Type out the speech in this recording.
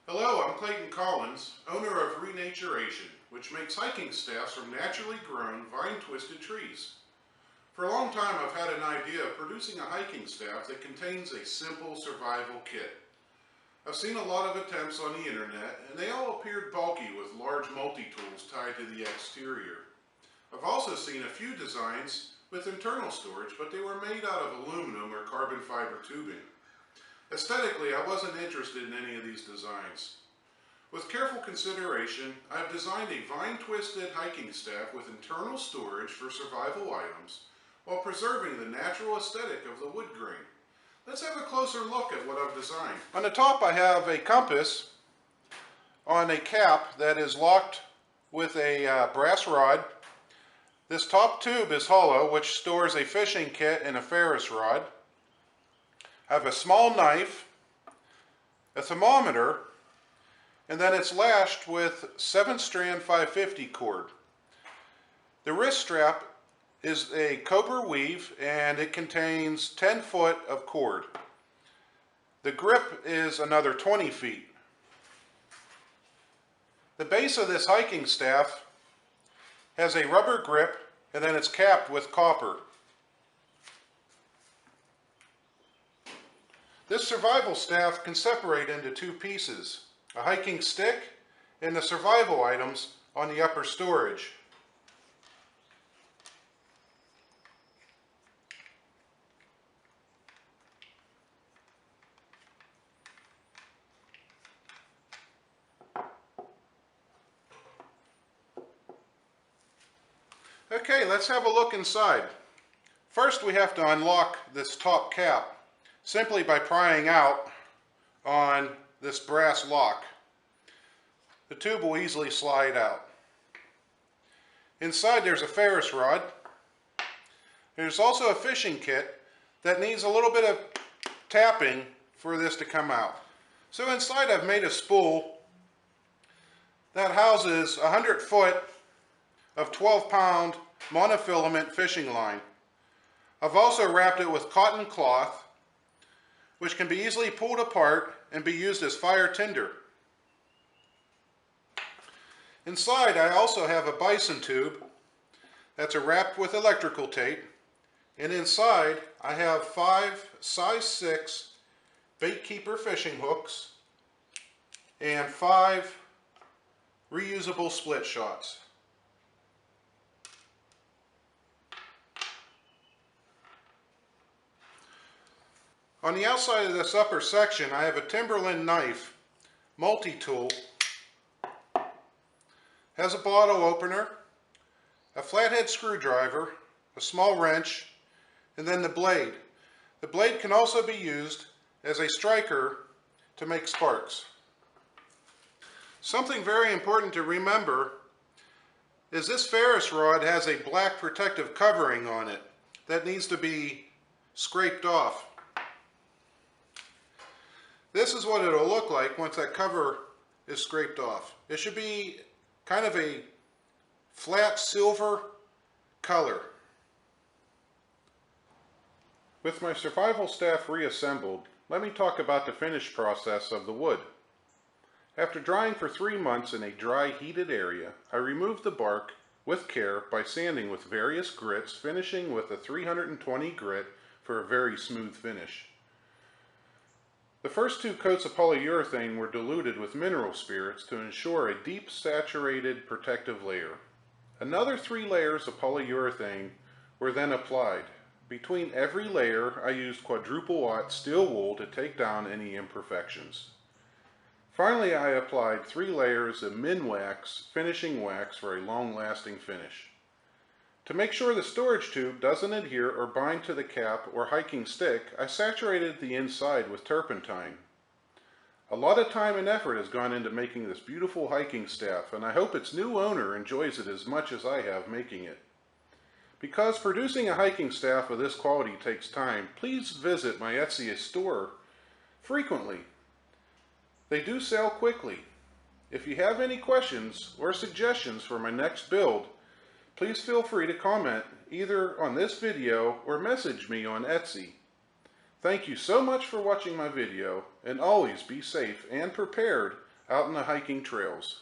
Hello, I'm Clayton Collins, owner of Renaturation, which makes hiking staffs from naturally grown vine-twisted trees. For a long time I've had an idea of producing a hiking staff that contains a simple survival kit. I've seen a lot of attempts on the internet and they all appeared bulky with large multi-tools tied to the exterior. I've also seen a few designs with internal storage, but they were made out of aluminum or carbon fiber tubing. Aesthetically, I wasn't interested in any of these designs. With careful consideration, I've designed a vine-twisted hiking staff with internal storage for survival items while preserving the natural aesthetic of the wood grain. Let's have a closer look at what I've designed. On the top I have a compass on a cap that is locked with a brass rod. This top tube is hollow, which stores a fishing kit and a Ferris rod. I have a small knife, a thermometer, and then it's lashed with 7-strand 550 cord. The wrist strap is a cobra weave and it contains 10 foot of cord. The grip is another 20 feet. The base of this hiking staff has a rubber grip and then it's capped with copper. This survival staff can separate into two pieces, a hiking stick and the survival items on the upper storage. Okay, let's have a look inside. First we have to unlock this top cap simply by prying out on this brass lock. The tube will easily slide out. Inside there's a Ferris rod. There's also a fishing kit that needs a little bit of tapping for this to come out. So inside I've made a spool that houses 100 foot of 12-pound monofilament fishing line. I've also wrapped it with cotton cloth, which can be easily pulled apart and be used as fire tinder. Inside I also have a bison tube that's wrapped with electrical tape, and inside I have 5 size 6 bait keeper fishing hooks and 5 reusable split shots. On the outside of this upper section I have a Timberland knife multi-tool. Has a bottle opener, a flathead screwdriver, a small wrench, and then the blade. The blade can also be used as a striker to make sparks. Something very important to remember is this Ferris rod has a black protective covering on it that needs to be scraped off. This is what it'll look like once that cover is scraped off. It should be kind of a flat silver color. With my survival staff reassembled, let me talk about the finish process of the wood. After drying for 3 months in a dry, heated area, I removed the bark with care by sanding with various grits, finishing with a 320 grit for a very smooth finish. The first 2 coats of polyurethane were diluted with mineral spirits to ensure a deep saturated protective layer. Another 3 layers of polyurethane were then applied. Between every layer I used quadruple aught steel wool to take down any imperfections. Finally I applied 3 layers of Minwax finishing wax for a long-lasting finish. To make sure the storage tube doesn't adhere or bind to the cap or hiking stick, I saturated the inside with turpentine. A lot of time and effort has gone into making this beautiful hiking staff, and I hope its new owner enjoys it as much as I have making it. Because producing a hiking staff of this quality takes time, please visit my Etsy store frequently. They do sell quickly. If you have any questions or suggestions for my next build, please feel free to comment either on this video or message me on Etsy. Thank you so much for watching my video, and always be safe and prepared out in the hiking trails.